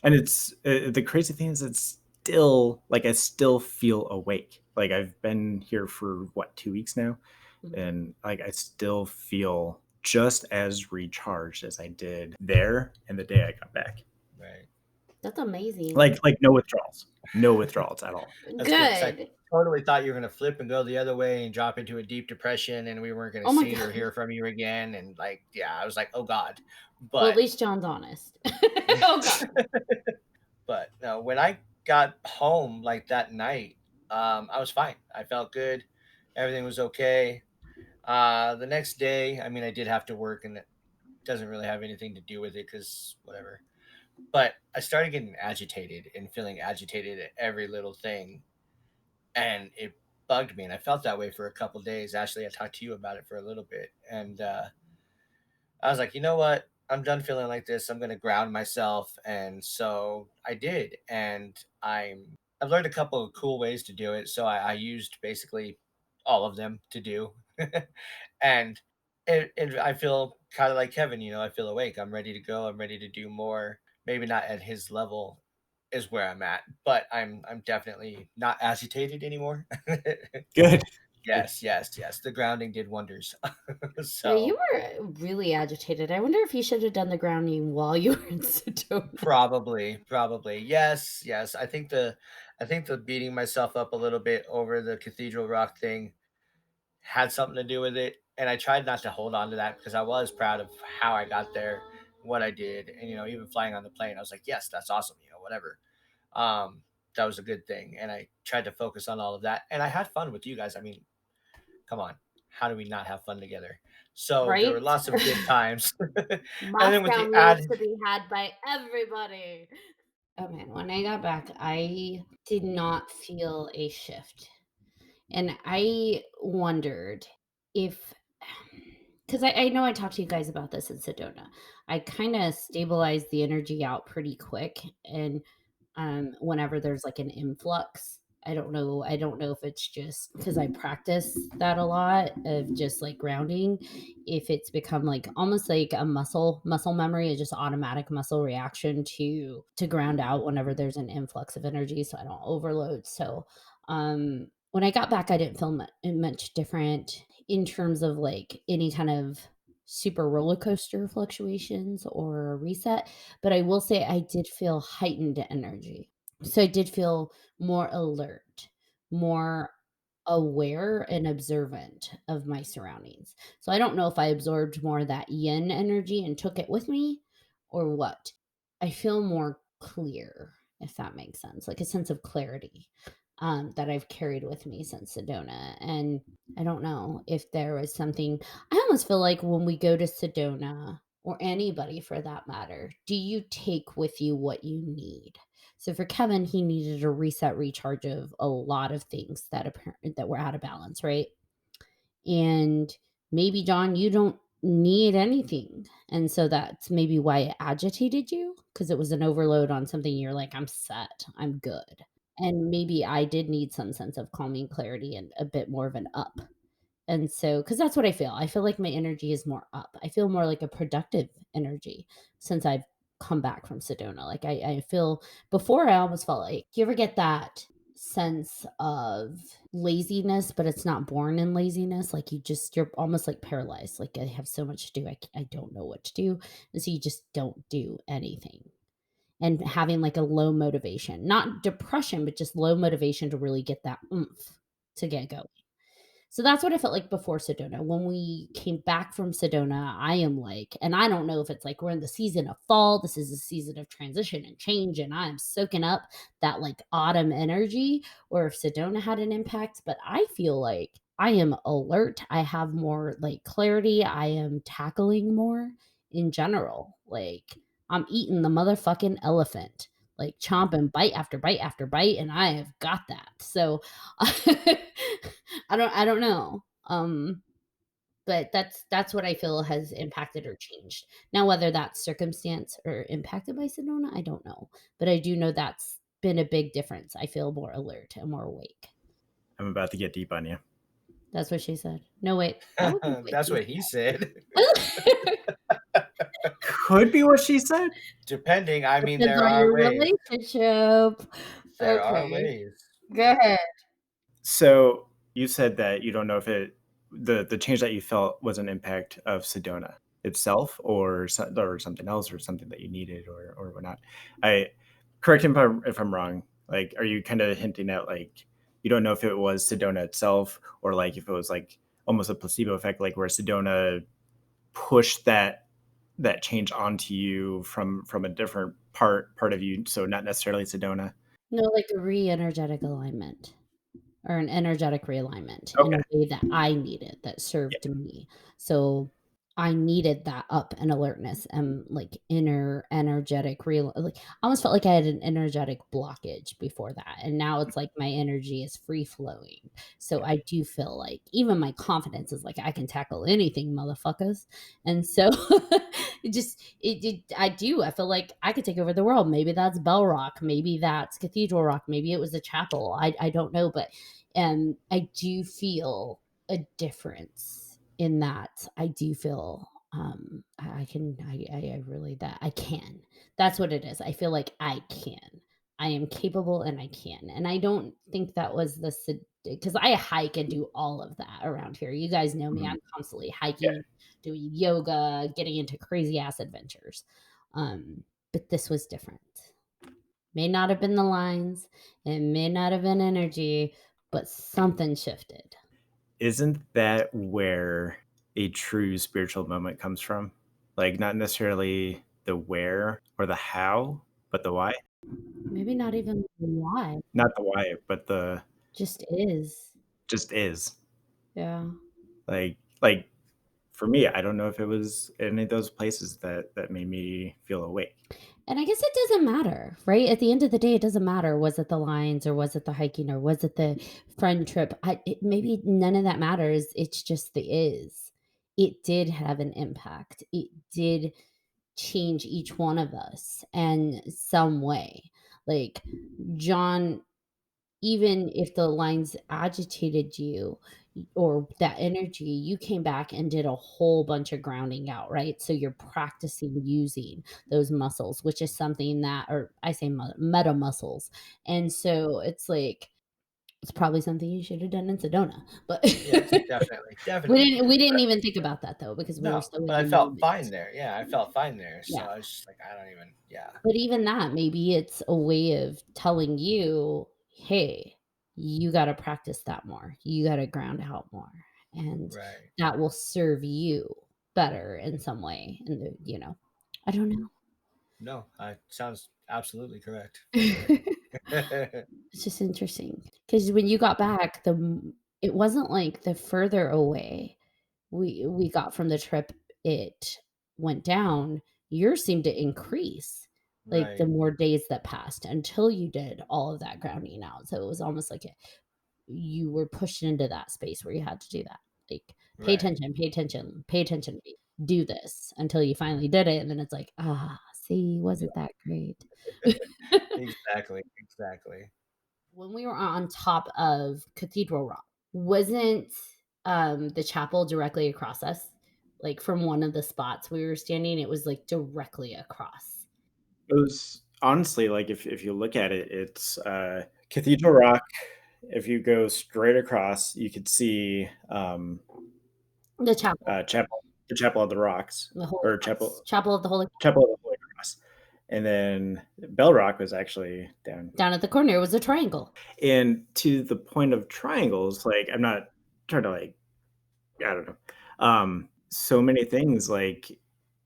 and it's the crazy thing is it's still like I still feel awake. Like I've been here for what, 2 weeks now, Mhm. and like I still feel just as recharged as I did there and the day I got back. Right. That's amazing. Like no withdrawals at all. That's good. 'Cause I Good. totally thought you were gonna flip and go the other way and drop into a deep depression, and we weren't gonna Oh my see or God. hear from you again. And like, yeah, I was like, oh God. Well, at But least John's honest. Oh God. but no, when I got home like that night, I was fine. I felt good. Everything was okay. The next day, I mean, I did have to work, and it doesn't really have anything to do with it because whatever. But I started getting agitated and feeling agitated at every little thing, and it bugged me. And I felt that way for a couple days. Ashley, I talked to you about it for a little bit, and I was like, you know what? I'm done feeling like this. I'm going to ground myself. And so I did. And I've learned a couple of cool ways to do it. So I used basically all of them to do. And I feel kind of like Kevin, I feel awake. I'm ready to go. I'm ready to do more. Maybe not at his level is where I'm at, but I'm definitely not agitated anymore. Good. Yes, yes, yes. The grounding did wonders. Yeah, you So were really agitated. I wonder if you should have done the grounding while you were in Sedona. probably. Yes, yes. I think the beating myself up a little bit over the Cathedral Rock thing had something to do with it. And I tried not to hold on to that because I was proud of how I got there, what I did. And, even flying on the plane, I was like, yes, that's awesome, whatever. Um, that was a good thing. And I tried to focus on all of that. And I had fun with you guys. I mean, come on. How do we not have fun together? So there were Right? lots of good times. And then with Moscow the needs added, to be had by everybody. Oh man, when I got back, I did not feel a shift. And I wondered if, because I know I talked to you guys about this in Sedona. I kind of stabilized the energy out pretty quick. And whenever there's like an influx, I don't know if it's just because I practice that a lot of just like grounding, if it's become like almost like a muscle memory, a just automatic muscle reaction to ground out whenever there's an influx of energy so I don't overload. So when I got back, I didn't feel much different in terms of like any kind of super roller coaster fluctuations or a reset, but I will say I did feel heightened energy. So I did feel more alert, more aware and observant of my surroundings. So I don't know if I absorbed more of that yin energy and took it with me or what. I feel more clear, if that makes sense, like a sense of clarity that I've carried with me since Sedona. And I don't know if there was something, I almost feel like when we go to Sedona, or anybody for that matter, do you take with you what you need? So for Kevin, he needed a reset recharge of a lot of things that were out of balance, right? And maybe John, you don't need anything. And so that's maybe why it agitated you because it was an overload on something you're like, I'm set, I'm good. And maybe I did need some sense of calming clarity and a bit more of an up. And so, because that's what I feel. I feel like my energy is more up. I feel more like a productive energy since I've come back from Sedona. Like I feel before I almost felt like, you ever get that sense of laziness, but it's not born in laziness? Like you're almost like paralyzed. Like I have so much to do. I don't know what to do. And so you just don't do anything. And having like a low motivation, not depression, but just low motivation to really get that oomph to get going. So that's what I felt like before Sedona. When we came back from Sedona, I am like, and I don't know if it's like we're in the season of fall. This is a season of transition and change, and I'm soaking up that like autumn energy, or if Sedona had an impact. But I feel like I am alert. I have more like clarity. I am tackling more in general. Like I'm eating the motherfucking elephant, like chomping bite after bite after bite, and I have got that. So I don't know. But that's what I feel has impacted or changed. Now, whether that's circumstance or impacted by Sedona, I don't know. But I do know that's been a big difference. I feel more alert and more awake. I'm about to get deep on you. That's what she said. No, wait. That wasn't what that's he what he said. Could be what she said. Depending, I mean, Depends there on are your ways. relationship. There are Okay. ways. Go ahead. So you said that you don't know if the change that you felt was an impact of Sedona itself or something else or something that you needed or whatnot. I correct me if I'm wrong. Like, are you kind of hinting at like you don't know if it was Sedona itself or like if it was like almost a placebo effect, like where Sedona pushed that change onto you from a different part of you, so not necessarily Sedona. No, like a re-energetic alignment. Or an energetic realignment in Okay. a way that I needed that Yeah. served me. So I needed that up and alertness and like inner energetic real like I almost felt like I had an energetic blockage before that. And now it's like my energy is free flowing. So Yeah. I do feel like even my confidence is like I can tackle anything, motherfuckers. And so I feel like I could take over the world. Maybe that's Bell Rock, maybe that's Cathedral Rock, maybe it was a chapel. I don't know, but I do feel a difference in that I do feel I really that I can. That's what it is. I feel like I can. I am capable and I can. And I don't think that was because I hike and do all of that around here. You guys know me. Mhm. I'm constantly Yeah. hiking, doing yoga, getting into crazy ass adventures. But this was different. May not have been the lines, it may not have been energy, but something shifted. Isn't that where a true spiritual moment comes from? Like, not necessarily the where or the how, but the why. Maybe not even why, Not the why, but the just is. just is. Yeah. Like for me, I don't know if it was any of those places that made me feel awake. And I guess it doesn't matter, right? At the end of the day, it doesn't matter. Was it the lines or was it the hiking or was it the friend trip? Maybe none of that matters. It's just the is. It did have an impact. It did change each one of us in some way. Like John, even if the lines agitated you or that energy, you came back and did a whole bunch of grounding out, right? So you're practicing using those muscles, which is something that, or I say meta muscles. And so it's like, it's probably something you should have done in Sedona, but Yes, definitely, definitely. we didn't even think about that though, because we were No, so in but I the felt moment. fine there. Yeah, I felt fine there. So Yeah. I was just like, I don't even. Yeah. But even that, maybe it's a way of telling you, hey, you got to practice that more. You got to ground out more. And Right. that will serve you better in some way. And, I don't know. No, sounds absolutely correct. It's just interesting because when you got back, it wasn't like the further away we got from the trip, it went down. Yours seemed to increase, like the Right. more days that passed until you did all of that grounding out. So it was almost like you were pushed into that space where you had to do that. Like pay Right. attention, pay attention, pay attention. Do this until you finally did it, and then it's like, see, wasn't that great? Exactly. Exactly. When we were on top of Cathedral Rock, wasn't the chapel directly across us? Like from one of the spots we were standing, it was like directly across. It was honestly like if you look at it, it's Cathedral Rock. If you go straight across, you could see The chapel, the Chapel of the Rocks, the Holy or Cross, Chapel of the Holy Cross. Chapel of the Holy Cross, and then Bell Rock was actually down. Down at the corner was a triangle. And to the point of triangles, like I'm not trying to like I don't know, so many things like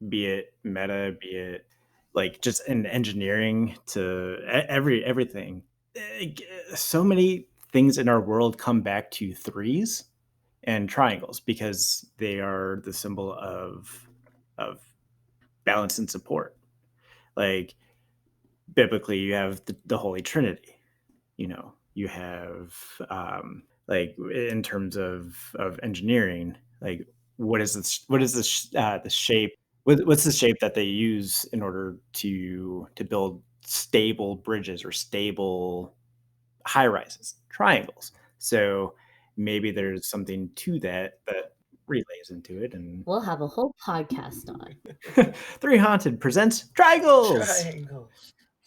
be it meta, be it like just in engineering to everything. So many things in our world come back to threes and triangles because they are the symbol of balance and support. Like biblically, you have the Holy Trinity. You have like in terms of engineering, like the shape? What's the shape that they use in order to build stable bridges or stable high rises? Triangles. So maybe there's something to that relays into it, and We'll have a whole podcast on 3Haunted presents triangles. Triangles.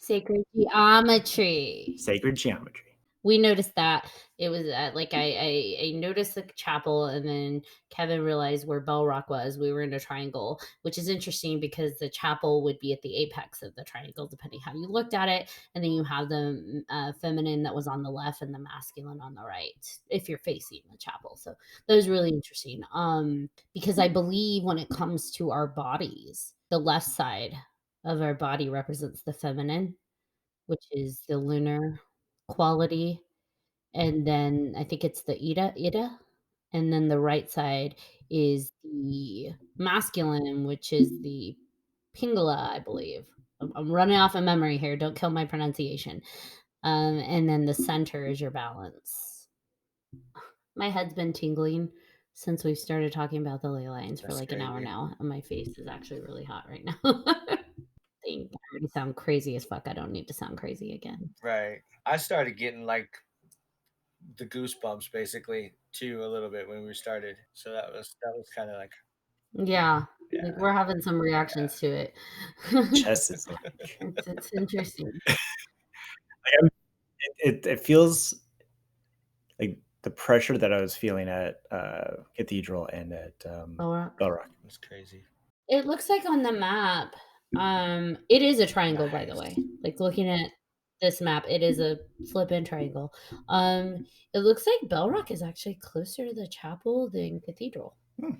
sacred geometry. Sacred geometry. We noticed that it was like I noticed the chapel, and then Kevin realized where Bell Rock was. We were in a triangle, which is interesting because the chapel would be at the apex of the triangle, depending how you looked at it. And then you have the feminine that was on the left and the masculine on the right, if you're facing the chapel. So that was really interesting. Because I believe when it comes to our bodies, the left side of our body represents the feminine, which is the lunar quality, and then I think it's the Ida, and then the right side is the masculine, which is the Pingala, I believe. I'm running off of memory here. Don't kill my pronunciation. And then the center is your balance. My head's been tingling since we started talking about the ley lines for That's like an hour crazy. now, and my face is actually really hot right now. I already sound crazy as fuck. I don't need to sound crazy again. Right. I started getting like the goosebumps basically too a little bit when we started. So that was kind of like Yeah, like yeah. we're having some reactions to it. Chest is like, It's interesting. it feels like the pressure that I was feeling at Cathedral and at Bell Rock. Bell Rock. It's crazy. It looks like on the map, it is a triangle, by the Nice. way. Like looking at this map, it is a flip-in triangle. It looks like Bell Rock is actually closer to the chapel than Cathedral. Hmm.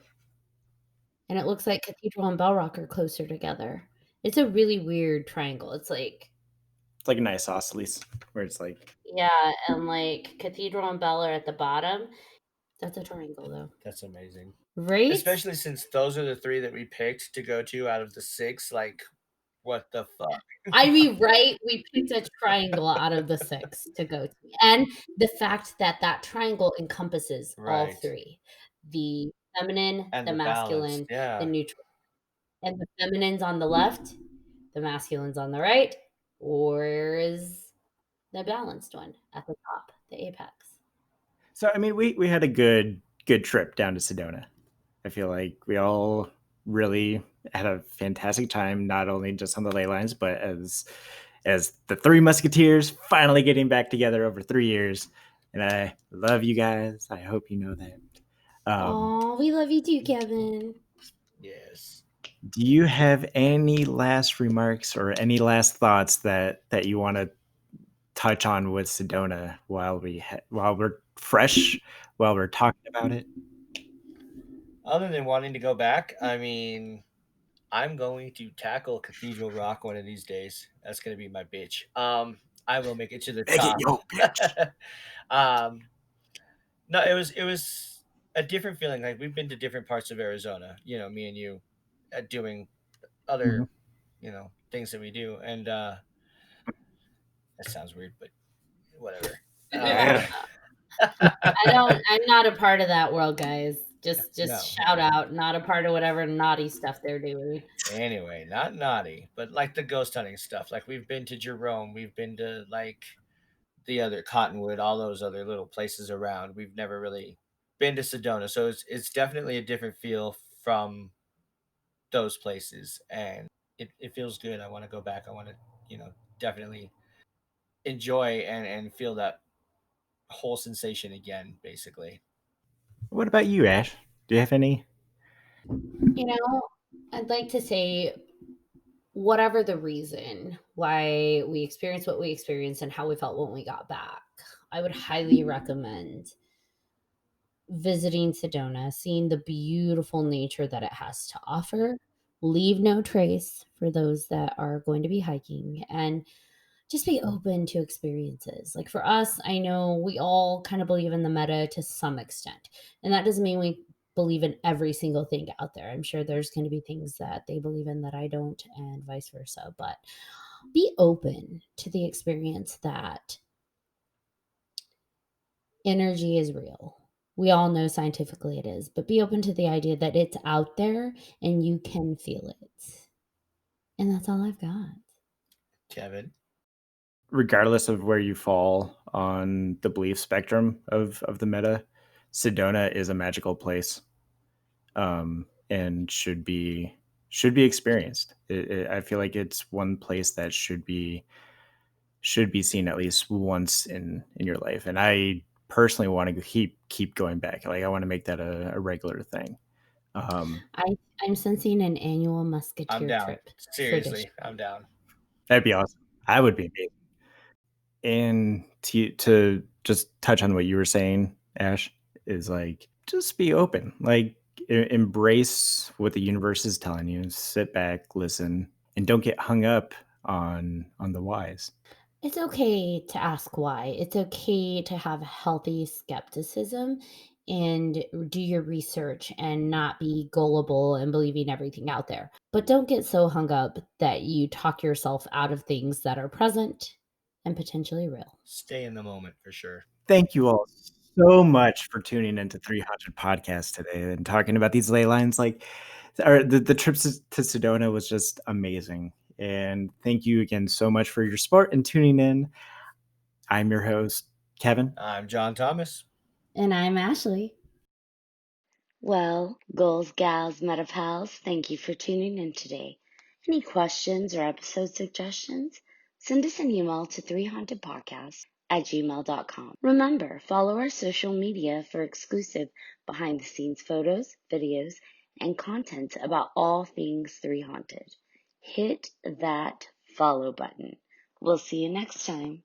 And it looks like Cathedral and Bell Rock are closer together. It's a really weird triangle. It's like, It's like an isosceles where it's like, yeah, and like Cathedral and Bell are at the bottom. That's a triangle, though. That's amazing. Right? Especially since those are the 3 that we picked to go to out of the 6. Like, what the fuck? I mean, right? We picked a triangle out of the 6 to go to. And the fact that that triangle encompasses all Right. 3. The feminine, And the the balance. masculine, the Yeah. neutral. And the feminine's on the left, the masculine's on the right, or is the balanced one at the top, the apex. so I mean, we had a good trip down to Sedona. I feel like we all really had a fantastic time, not only just on the ley lines, but as the 3 Musketeers finally getting back together over 3 years. And I love you guys. I hope you know that. Oh, we love you too, Kevin. Yes. Do you have any last remarks or any last thoughts that you want to touch on with Sedona while we're fresh, while we're talking about it? Other than wanting to go back, I mean, I'm going to tackle Cathedral Rock one of these days. That's gonna be my bitch. I will make it to the Make it top. yo, bitch. No, it was a different feeling. Like we've been to different parts of Arizona. You know, me and you, doing other, Mhm. things that we do, and that sounds weird, but whatever. Yeah. I'm not a part of that world, guys. Just No. shout out, not a part of whatever naughty stuff they're doing. Anyway, not naughty, but like the ghost hunting stuff. Like we've been to Jerome, we've been to like the other Cottonwood, all those other little places around. We've never really been to Sedona, so it's definitely a different feel from those places, and it feels good. I want to go back. I want to, definitely enjoy and feel that whole sensation again, basically. What about you, Ash? Do you have any? You know, I'd like to say, whatever the reason why we experienced what we experienced and how we felt when we got back, I would highly recommend visiting Sedona, seeing the beautiful nature that it has to offer. Leave no trace for those that are going to be hiking, and just be open to experiences. Like for us, I know we all kind of believe in the meta to some extent. And that doesn't mean we believe in every single thing out there. I'm sure there's going to be things that they believe in that I don't, and vice versa. But be open to the experience that energy is real. We all know scientifically it is, but be open to the idea that it's out there and you can feel it. And that's all I've got. Kevin. Regardless of where you fall on the belief spectrum of the meta, Sedona is a magical place, and should be experienced. I feel like it's one place that should be seen at least once in your life. And I personally want to keep going back. Like I want to make that a regular thing. I'm sensing an annual I'm Musketeer down. trip Seriously, tradition. I'm down. That'd be awesome. I would be amazing. And to just touch on what you were saying, Ash, is like just be open. Like embrace what the universe is telling you. Sit back, listen, and don't get hung up on the whys. It's okay to ask why. It's okay to have healthy skepticism and do your research and not be gullible and believing everything out there. But don't get so hung up that you talk yourself out of things that are present and potentially real. Stay in the moment for sure. Thank you all so much for tuning into 300 Podcast today and talking about these ley lines. Like, the trips to Sedona was just amazing. And thank you again so much for your support and tuning in. I'm your host, Kevin. I'm John Thomas. And I'm Ashley. Well, goals, gals, meta pals, thank you for tuning in today. Any questions or episode suggestions? Send us an email to 3hauntedpodcast@gmail.com. Remember, follow our social media for exclusive behind-the-scenes photos, videos, and content about all things 3Haunted. Hit that follow button. We'll see you next time.